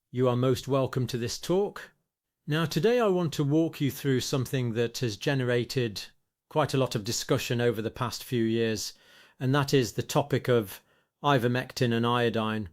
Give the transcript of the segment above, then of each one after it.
You are most welcome to this talk. Now today I want to walk you through something that has generated quite a lot of discussion over the past few years, and that is the topic of ivermectin and iodine.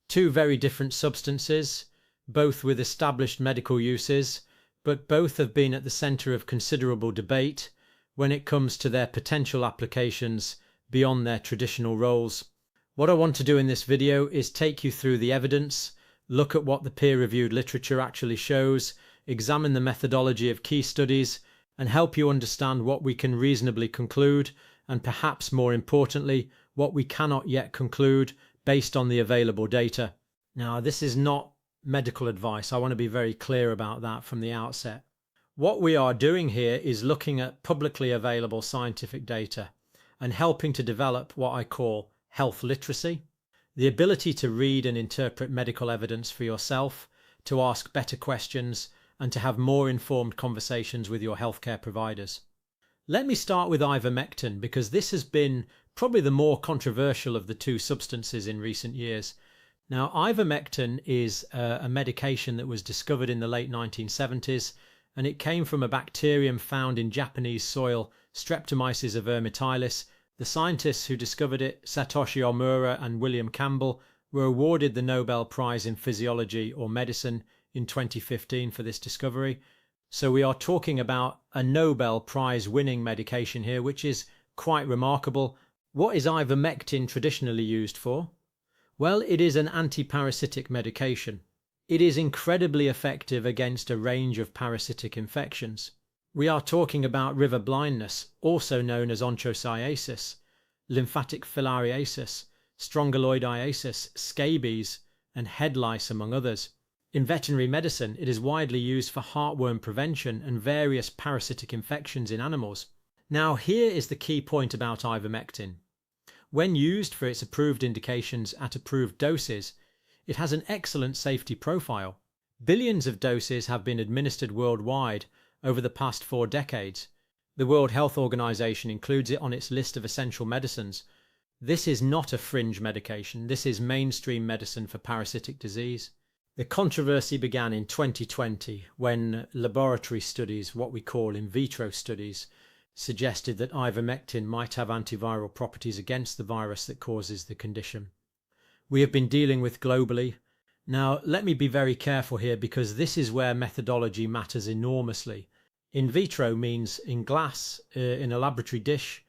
Two very different substances, both with established medical uses, but both have been at the centre of considerable debate when it comes to their potential applications beyond their traditional roles. What I want to do in this video is take you through the evidence, look at what the peer-reviewed literature actually shows, examine the methodology of key studies, and help you understand what we can reasonably conclude, and perhaps more importantly, what we cannot yet conclude based on the available data. Now, this is not medical advice. I want to be very clear about that from the outset. What we are doing here is looking at publicly available scientific data and helping to develop what I call health literacy, the ability to read and interpret medical evidence for yourself, to ask better questions, and to have more informed conversations with your healthcare providers. Let me start with ivermectin because this has been probably the more controversial of the two substances in recent years. Now, ivermectin is a medication that was discovered in the late 1970s, and it came from a bacterium found in Japanese soil, Streptomyces ivermectilis. The scientists who discovered it, Satoshi Omura and William Campbell, were awarded the Nobel Prize in Physiology or Medicine in 2015 for this discovery. So we are talking about a Nobel Prize-winning medication here, which is quite remarkable. What is ivermectin traditionally used for? Well, it is an antiparasitic medication. It is incredibly effective against a range of parasitic infections. We are talking about river blindness, also known as onchocerciasis, lymphatic filariasis, strongyloidiasis, scabies, and head lice, among others. In veterinary medicine, it is widely used for heartworm prevention and various parasitic infections in animals. Now, here is the key point about ivermectin. When used for its approved indications at approved doses, it has an excellent safety profile. Billions of doses have been administered worldwide over the past 4 decades. The World Health Organization includes it on its list of essential medicines. This is not a fringe medication. This is mainstream medicine for parasitic disease. The controversy began in 2020 when laboratory studies, what we call in vitro studies, suggested that ivermectin might have antiviral properties against the virus that causes the condition. We have been dealing with globally. Now, let me be very careful here because this is where methodology matters enormously. In vitro means in glass, in a laboratory dish.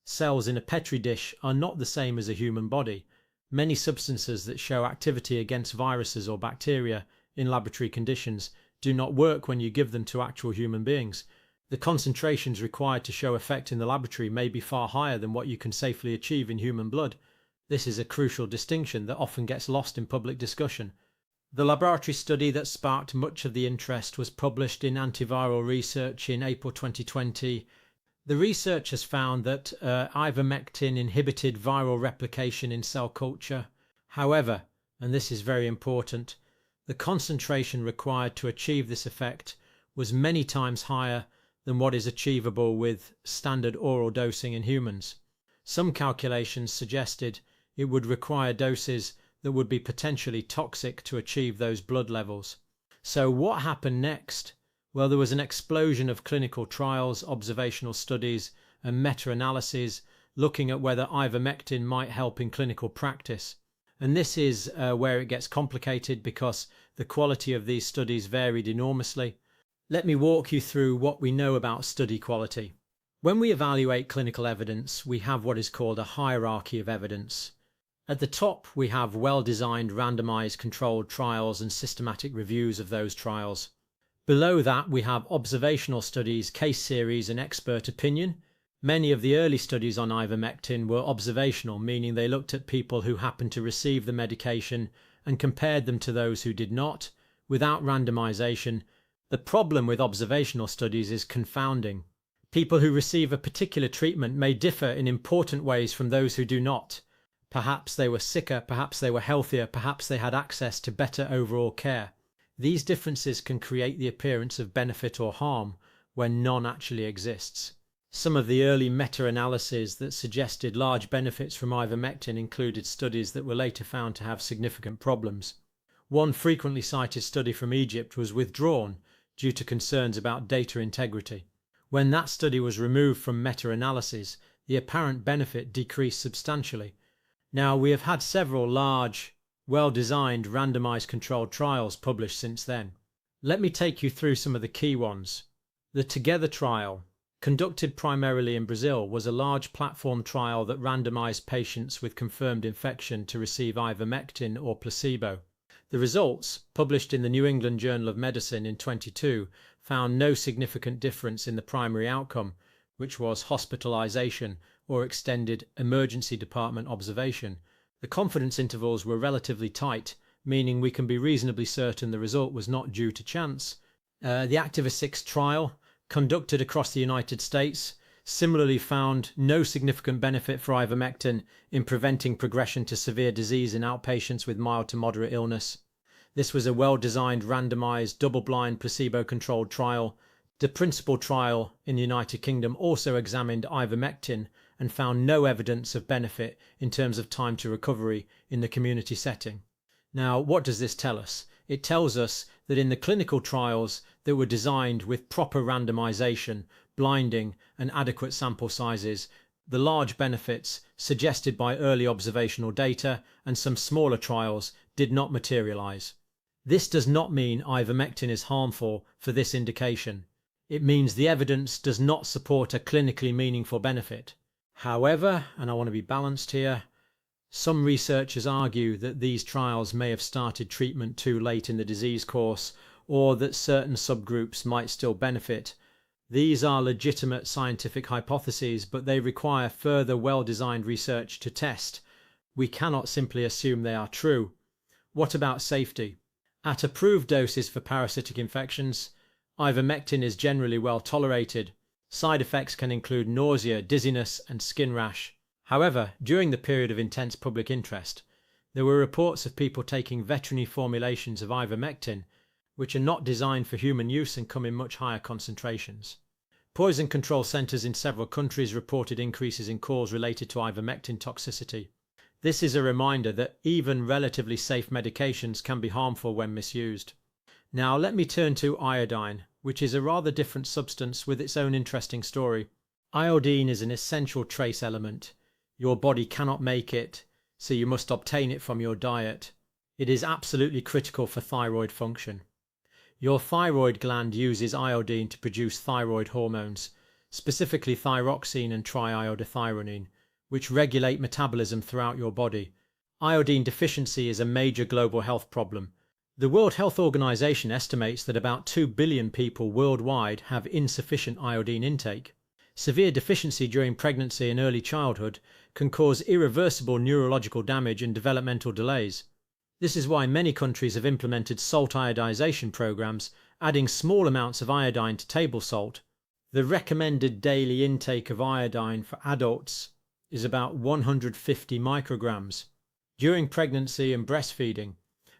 Cells in a petri dish are not the same as a human body. Many substances that show activity against viruses or bacteria in laboratory conditions do not work when you give them to actual human beings. The concentrations required to show effect in the laboratory may be far higher than what you can safely achieve in human blood. This is a crucial distinction that often gets lost in public discussion. The laboratory study that sparked much of the interest was published in Antiviral Research in April 2020. The research has found that ivermectin inhibited viral replication in cell culture. However, and this is very important, the concentration required to achieve this effect was many times higher than what is achievable with standard oral dosing in humans. Some calculations suggested it would require doses that would be potentially toxic to achieve those blood levels. So what happened next? Well, there was an explosion of clinical trials, observational studies, and meta-analyses looking at whether ivermectin might help in clinical practice. And this is where it gets complicated because the quality of these studies varied enormously. Let me walk you through what we know about study quality. When we evaluate clinical evidence, we have what is called a hierarchy of evidence. At the top, we have well-designed randomized controlled trials and systematic reviews of those trials. Below that, we have observational studies, case series, and expert opinion. Many of the early studies on ivermectin were observational, meaning they looked at people who happened to receive the medication and compared them to those who did not, without randomization. The problem with observational studies is confounding. People who receive a particular treatment may differ in important ways from those who do not. Perhaps they were sicker, perhaps they were healthier, perhaps they had access to better overall care. These differences can create the appearance of benefit or harm when none actually exists. Some of the early meta-analyses that suggested large benefits from ivermectin included studies that were later found to have significant problems. one frequently cited study from Egypt was withdrawn due to concerns about data integrity. When that study was removed from meta-analysis, the apparent benefit decreased substantially. Now, we have had several large, well-designed randomized controlled trials published since then. Let me take you through some of the key ones. The Together trial, conducted primarily in Brazil, was a large platform trial that randomized patients with confirmed infection to receive ivermectin or placebo. The results, published in the New England Journal of Medicine in 2022, found no significant difference in the primary outcome, which was hospitalization or extended emergency department observation. The confidence intervals were relatively tight, meaning we can be reasonably certain the result was not due to chance. The Activa 6 trial, conducted across the United States, similarly found no significant benefit for ivermectin in preventing progression to severe disease in outpatients with mild to moderate illness. This was a well-designed, randomized, double-blind, placebo-controlled trial. The principal trial in the United Kingdom also examined ivermectin and found no evidence of benefit in terms of time to recovery in the community setting. Now, what does this tell us? It tells us that in the clinical trials that were designed with proper randomization, blinding, and adequate sample sizes, the large benefits suggested by early observational data and some smaller trials did not materialize. This does not mean ivermectin is harmful for this indication. It means the evidence does not support a clinically meaningful benefit. However, and I want to be balanced here, some researchers argue that these trials may have started treatment too late in the disease course, or that certain subgroups might still benefit. These are legitimate scientific hypotheses, but they require further well-designed research to test. We cannot simply assume they are true. What about safety? At approved doses for parasitic infections, ivermectin is generally well tolerated. Side effects can include nausea, dizziness, and skin rash. However, during the period of intense public interest, there were reports of people taking veterinary formulations of ivermectin, which are not designed for human use and come in much higher concentrations. Poison control centres in several countries reported increases in calls related to ivermectin toxicity. This is a reminder that even relatively safe medications can be harmful when misused. Now let me turn to iodine, which is a rather different substance with its own interesting story. Iodine is an essential trace element. Your body cannot make it, so you must obtain it from your diet. It is absolutely critical for thyroid function. Your thyroid gland uses iodine to produce thyroid hormones, specifically thyroxine and triiodothyronine, which regulate metabolism throughout your body. Iodine deficiency is a major global health problem. The World Health Organization estimates that about 2 billion people worldwide have insufficient iodine intake. Severe deficiency during pregnancy and early childhood can cause irreversible neurological damage and developmental delays. This is why many countries have implemented salt iodization programs, adding small amounts of iodine to table salt. The recommended daily intake of iodine for adults is about 150 micrograms. During pregnancy and breastfeeding,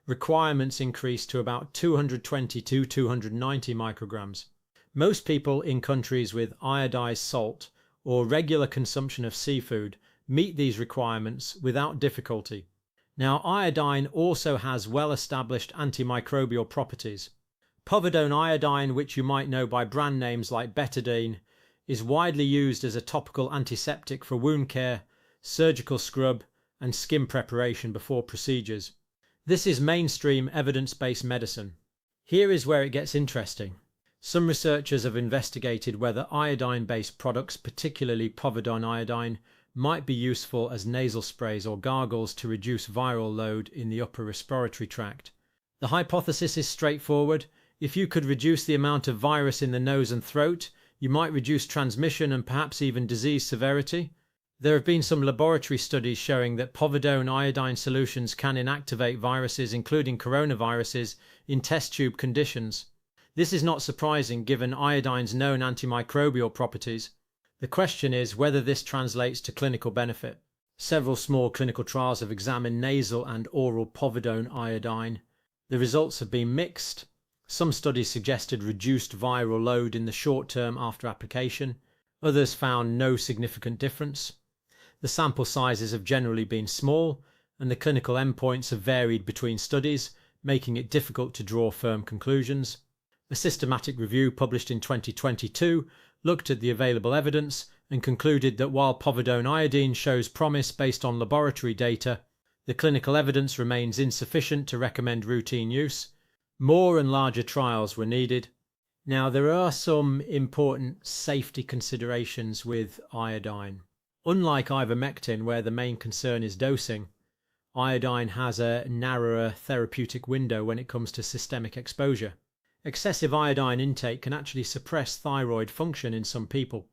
requirements increase to about 220 to 290 micrograms. Most people in countries with iodized salt or regular consumption of seafood meet these requirements without difficulty. Now, iodine also has well-established antimicrobial properties. Povidone-iodine, which you might know by brand names like betadine, is widely used as a topical antiseptic for wound care, surgical scrub, and skin preparation before procedures. This is mainstream evidence-based medicine. Here is where it gets interesting. Some researchers have investigated whether iodine-based products, particularly povidone-iodine, might be useful as nasal sprays or gargles to reduce viral load in the upper respiratory tract. The hypothesis is straightforward. If you could reduce the amount of virus in the nose and throat, you might reduce transmission and perhaps even disease severity. There have been some laboratory studies showing that povidone-iodine solutions can inactivate viruses, including coronaviruses, in test tube conditions. This is not surprising given iodine's known antimicrobial properties. The question is whether this translates to clinical benefit. Several small clinical trials have examined nasal and oral povidone-iodine. The results have been mixed. Some studies suggested reduced viral load in the short term after application. Others found no significant difference. The sample sizes have generally been small, and the clinical endpoints have varied between studies, making it difficult to draw firm conclusions. A systematic review published in 2022 looked at the available evidence and concluded that while povidone-iodine shows promise based on laboratory data, the clinical evidence remains insufficient to recommend routine use. More and larger trials were needed. Now, there are some important safety considerations with iodine. Unlike ivermectin, where the main concern is dosing, iodine has a narrower therapeutic window when it comes to systemic exposure. Excessive iodine intake can actually suppress thyroid function in some people,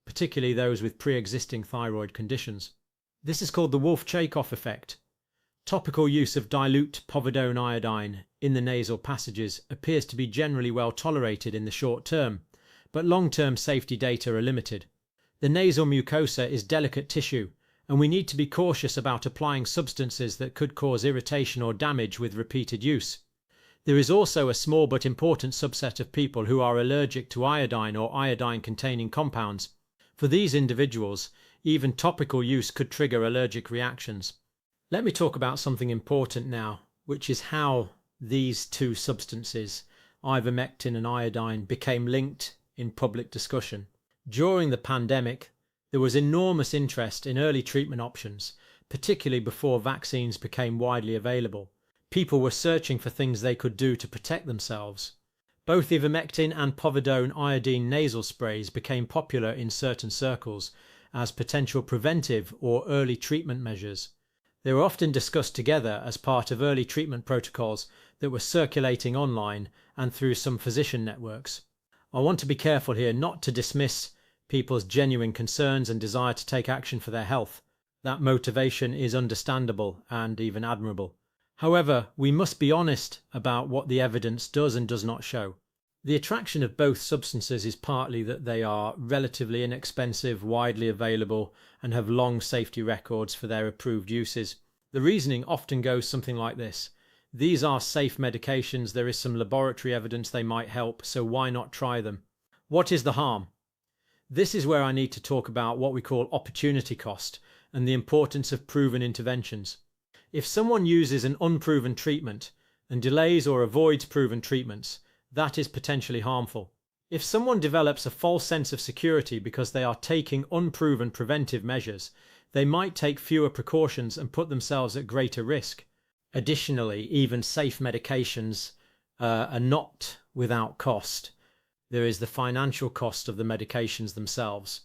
particularly those with pre-existing thyroid conditions. This is called the Wolff-Chaikoff effect. Topical use of dilute povidone-iodine in the nasal passages appears to be generally well tolerated in the short term, but long-term safety data are limited. The nasal mucosa is delicate tissue, and we need to be cautious about applying substances that could cause irritation or damage with repeated use. There is also a small but important subset of people who are allergic to iodine or iodine-containing compounds. For these individuals, even topical use could trigger allergic reactions. Let me talk about something important now, which is how these two substances, ivermectin and iodine, became linked in public discussion. During the pandemic, there was enormous interest in early treatment options, particularly before vaccines became widely available. People were searching for things they could do to protect themselves. Both ivermectin and povidone-iodine nasal sprays became popular in certain circles as potential preventive or early treatment measures. They were often discussed together as part of early treatment protocols that were circulating online and through some physician networks. I want to be careful here not to dismiss people's genuine concerns and desire to take action for their health. That motivation is understandable and even admirable. However, we must be honest about what the evidence does and does not show. The attraction of both substances is partly that they are relatively inexpensive, widely available, and have long safety records for their approved uses. The reasoning often goes something like this: these are safe medications, there is some laboratory evidence they might help, so why not try them? What is the harm? This is where I need to talk about what we call opportunity cost and the importance of proven interventions. If someone uses an unproven treatment and delays or avoids proven treatments, that is potentially harmful. If someone develops a false sense of security because they are taking unproven preventive measures, they might take fewer precautions and put themselves at greater risk. Additionally, even safe medications are not without cost. There is the financial cost of the medications themselves.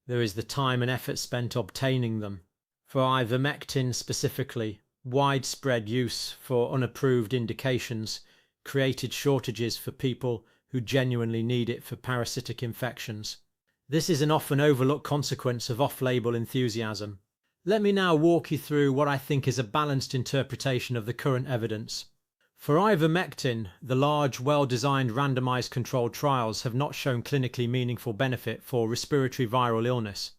There is the time and effort spent obtaining them. For ivermectin specifically, widespread use for unapproved indications created shortages for people who genuinely need it for parasitic infections. This is an often overlooked consequence of off-label enthusiasm. Let me now walk you through what I think is a balanced interpretation of the current evidence. For ivermectin, the large, well-designed randomized controlled trials have not shown clinically meaningful benefit for respiratory viral illness.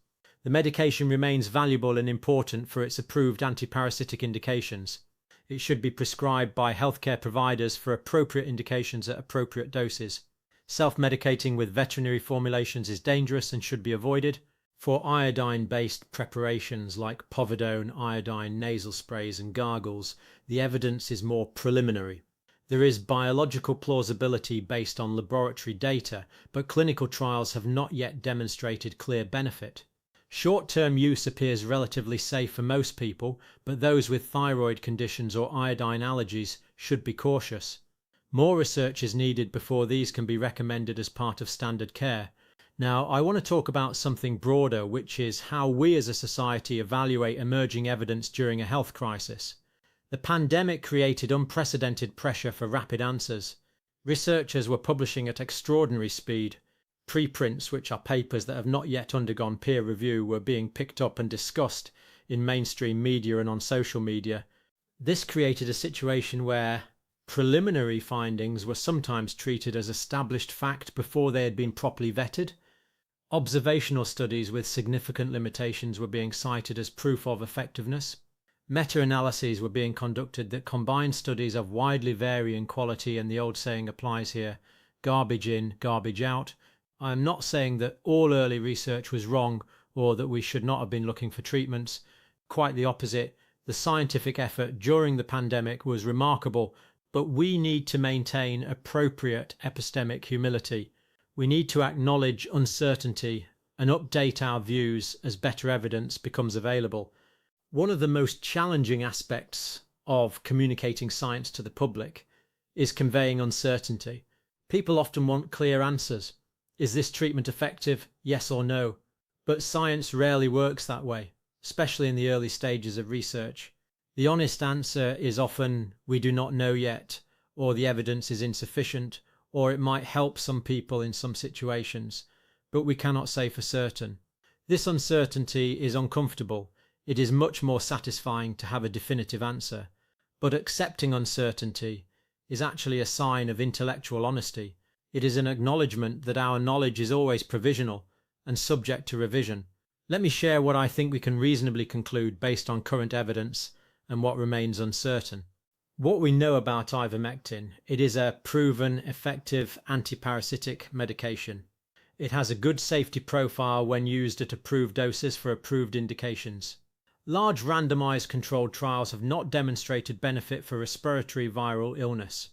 The medication remains valuable and important for its approved antiparasitic indications. It should be prescribed by healthcare providers for appropriate indications at appropriate doses. Self-medicating with veterinary formulations is dangerous and should be avoided. For iodine-based preparations like povidone-iodine nasal sprays and gargles, the evidence is more preliminary. There is biological plausibility based on laboratory data, but clinical trials have not yet demonstrated clear benefit. Short-term use appears relatively safe for most people, but those with thyroid conditions or iodine allergies should be cautious. More research is needed before these can be recommended as part of standard care. Now, I want to talk about something broader, which is how we as a society evaluate emerging evidence during a health crisis. The pandemic created unprecedented pressure for rapid answers. Researchers were publishing at extraordinary speed. Preprints, which are papers that have not yet undergone peer review, were being picked up and discussed in mainstream media and on social media. This created a situation where preliminary findings were sometimes treated as established fact before they had been properly vetted. Observational studies with significant limitations were being cited as proof of effectiveness. Meta-analyses were being conducted that combined studies of widely varying quality, and the old saying applies here: garbage in, garbage out. I am not saying that all early research was wrong or that we should not have been looking for treatments. Quite the opposite. The scientific effort during the pandemic was remarkable, but we need to maintain appropriate epistemic humility. We need to acknowledge uncertainty and update our views as better evidence becomes available. One of the most challenging aspects of communicating science to the public is conveying uncertainty. People often want clear answers. Is this treatment effective? Yes or no. But science rarely works that way, especially in the early stages of research. The honest answer is often, we do not know yet, or the evidence is insufficient, or it might help some people in some situations, but we cannot say for certain. This uncertainty is uncomfortable. It is much more satisfying to have a definitive answer. But accepting uncertainty is actually a sign of intellectual honesty. It is an acknowledgement that our knowledge is always provisional and subject to revision. Let me share what I think we can reasonably conclude based on current evidence and what remains uncertain. What we know about ivermectin, it is a proven effective antiparasitic medication. It has a good safety profile when used at approved doses for approved indications. Large randomized controlled trials have not demonstrated benefit for respiratory viral illness.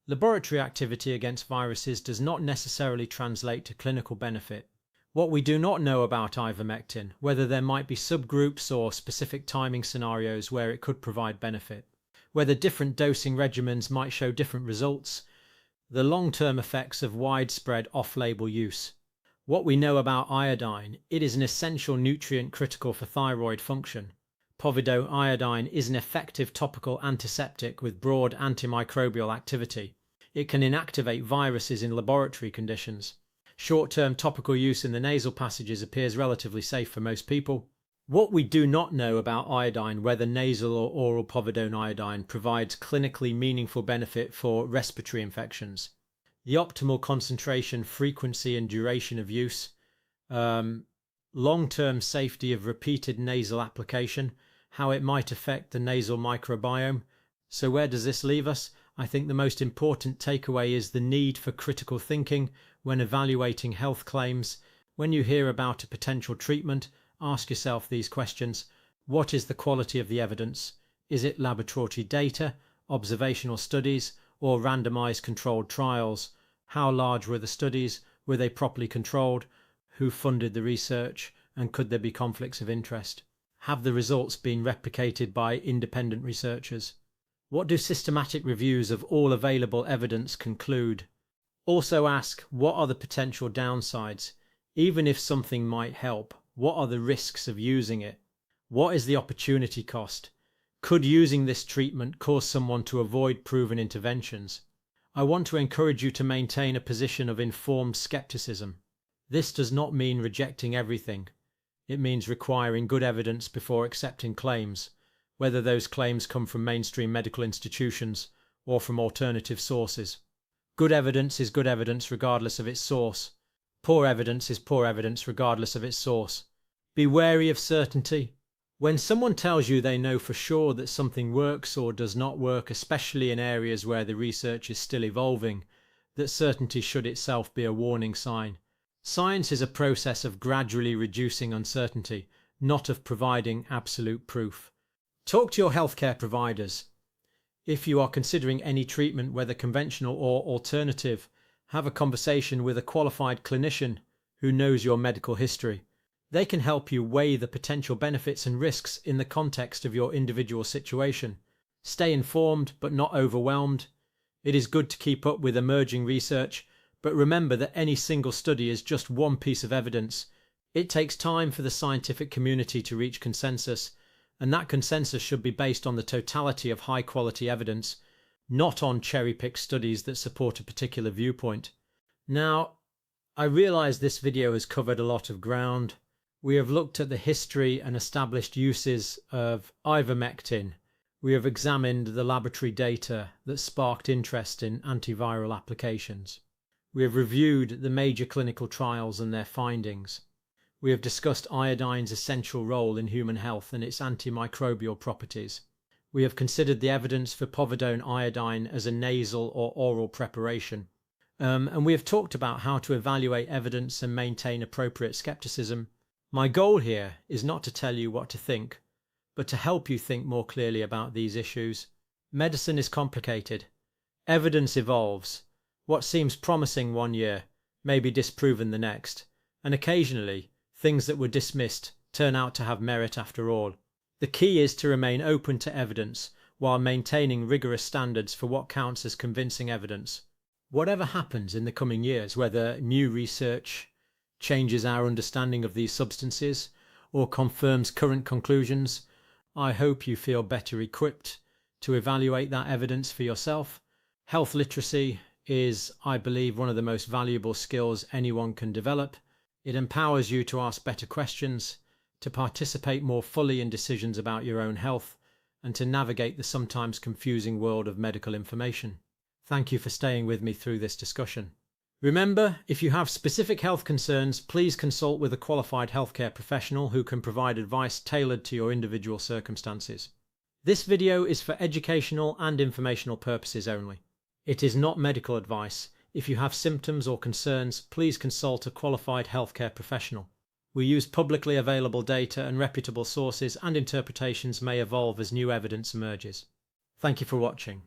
Laboratory activity against viruses does not necessarily translate to clinical benefit. What we do not know about ivermectin, whether there might be subgroups or specific timing scenarios where it could provide benefit, whether different dosing regimens might show different results, the long-term effects of widespread off-label use. What we know about iodine, it is an essential nutrient critical for thyroid function. Povidone-iodine is an effective topical antiseptic with broad antimicrobial activity. It can inactivate viruses in laboratory conditions. Short-term topical use in the nasal passages appears relatively safe for most people. What we do not know about iodine, whether nasal or oral povidone-iodine, provides clinically meaningful benefit for respiratory infections. The optimal concentration, frequency and duration of use, long-term safety of repeated nasal application, how it might affect the nasal microbiome. So where does this leave us? I think the most important takeaway is the need for critical thinking when evaluating health claims. When you hear about a potential treatment, ask yourself these questions. What is the quality of the evidence? Is it laboratory data, observational studies, or randomized controlled trials? How large were the studies? Were they properly controlled? Who funded the research? And could there be conflicts of interest? Have the results been replicated by independent researchers? What do systematic reviews of all available evidence conclude? Also ask, what are the potential downsides? Even if something might help, what are the risks of using it? What is the opportunity cost? Could using this treatment cause someone to avoid proven interventions? I want to encourage you to maintain a position of informed skepticism. This does not mean rejecting everything. It means requiring good evidence before accepting claims, whether those claims come from mainstream medical institutions or from alternative sources. Good evidence is good evidence regardless of its source. Poor evidence is poor evidence regardless of its source. Be wary of certainty. When someone tells you they know for sure that something works or does not work, especially in areas where the research is still evolving, that certainty should itself be a warning sign. Science is a process of gradually reducing uncertainty, not of providing absolute proof. Talk to your healthcare providers. If you are considering any treatment, whether conventional or alternative, have a conversation with a qualified clinician who knows your medical history. They can help you weigh the potential benefits and risks in the context of your individual situation. Stay informed but not overwhelmed. It is good to keep up with emerging research, but remember that any single study is just one piece of evidence. It takes time for the scientific community to reach consensus, and that consensus should be based on the totality of high-quality evidence, not on cherry-picked studies that support a particular viewpoint. Now, I realize this video has covered a lot of ground. We have looked at the history and established uses of ivermectin. We have examined the laboratory data that sparked interest in antiviral applications. We have reviewed the major clinical trials and their findings. We have discussed iodine's essential role in human health and its antimicrobial properties. We have considered the evidence for povidone-iodine as a nasal or oral preparation. And we have talked about how to evaluate evidence and maintain appropriate skepticism. My goal here is not to tell you what to think, but to help you think more clearly about these issues. Medicine is complicated. Evidence evolves. What seems promising one year may be disproven the next, and occasionally things that were dismissed turn out to have merit after all. The key is to remain open to evidence while maintaining rigorous standards for what counts as convincing evidence. Whatever happens in the coming years, whether new research changes our understanding of these substances or confirms current conclusions, I hope you feel better equipped to evaluate that evidence for yourself. Health literacy is, I believe, one of the most valuable skills anyone can develop. It empowers you to ask better questions, to participate more fully in decisions about your own health, and to navigate the sometimes confusing world of medical information. Thank you for staying with me through this discussion. Remember, if you have specific health concerns, please consult with a qualified healthcare professional who can provide advice tailored to your individual circumstances. This video is for educational and informational purposes only. It is not medical advice. If you have symptoms or concerns, please consult a qualified healthcare professional. We use publicly available data, and reputable sources and interpretations may evolve as new evidence emerges. Thank you for watching.